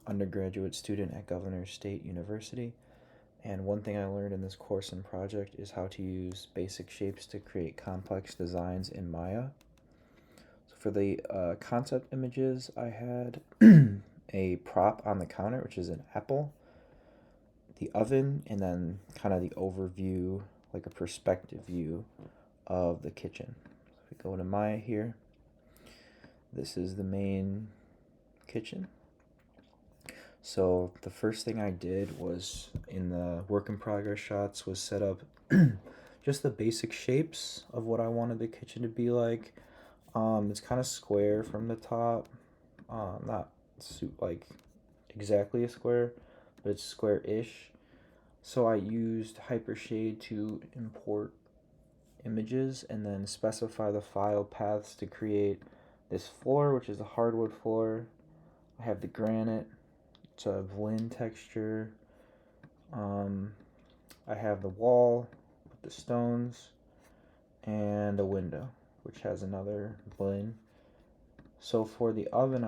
undergraduate student at Governor State University. And one thing I learned in this course and project is how to use basic shapes to create complex designs in Maya. So for the concept images, I had a prop on the counter, which is an apple, the oven, and then kind of the overview, like a perspective view of the kitchen. So if we go to Maya here, this is the main kitchen. So the first thing I did was in the work in progress shots was set up just the basic shapes of what I wanted the kitchen to be like. It's kind of square from the top, not like exactly a square, but it's square-ish. So I used Hypershade to import images and then specify the file paths to create this floor, which is a hardwood floor. I have the granite. It's a blend texture. I have the wall with the stones and a window, which has another blend. So for the oven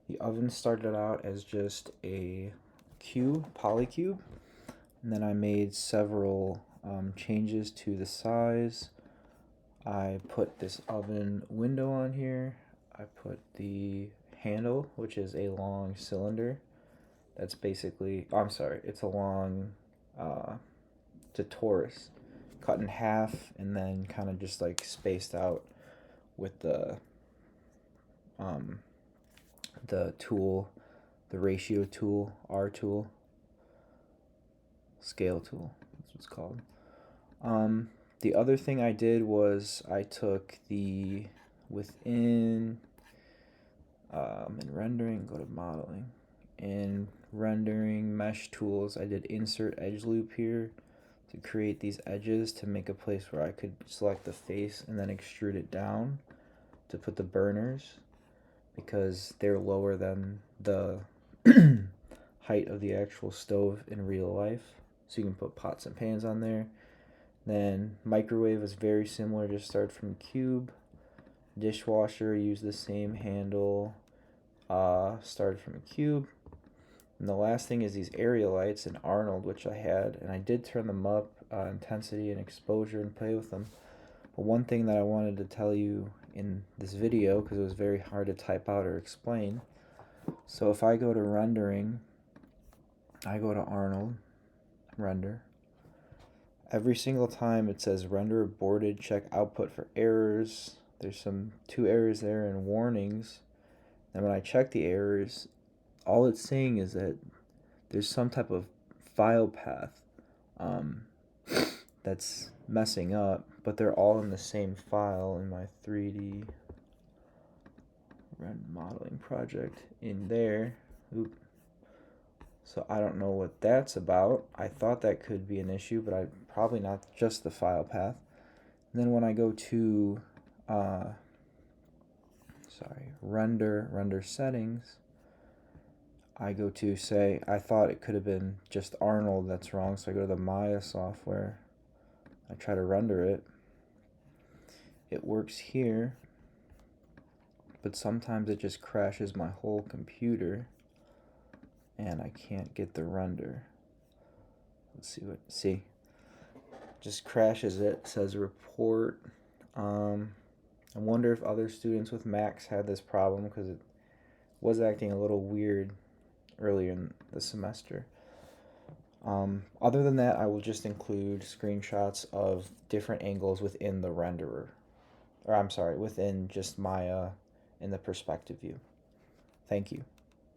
the oven started out as just a polycube, and then I made several changes to the size. I put this oven window on here. I put the handle, which is a long cylinder. That's basically, it's a long, it's a torus, cut in half and then kind of just like spaced out with the tool, the ratio tool, R tool, scale tool, that's what it's called. The other thing I did was I took the within in rendering, go to modeling. In rendering mesh tools, I did insert edge loop here to create these edges to make a place where I could select the face and then extrude it down to put the burners, because they're lower than the height of the actual stove in real life. So you can put pots and pans on there. Then microwave is very similar, just start from cube. Dishwasher, use the same handle, started from a cube. And the last thing is these area lights in Arnold, which I had, and I did turn them up, intensity and exposure, and play with them. But one thing that I wanted to tell you in this video, because it was very hard to type out or explain. So if I go to rendering, I go to Arnold, render. Every single time it says render aborted, check output for errors. There's 2 errors there and warnings. And when I check the errors, all it's saying is that there's some type of file path that's messing up, but they're all in the same file in my 3D modeling project in there. Oop. So I don't know what that's about. I thought that could be an issue, but probably not just the file path. And then when I go to render settings, I go to say, I thought it could have been just Arnold that's wrong, so I go to the Maya software. I try to render it. It works here, but sometimes it just crashes my whole computer and I can't get the render. Let's see. Just crashes it, says report. I wonder if other students with Macs had this problem, because it was acting a little weird earlier in the semester. Other than that, I will just include screenshots of different angles within the renderer. Within just Maya in the perspective view. Thank you.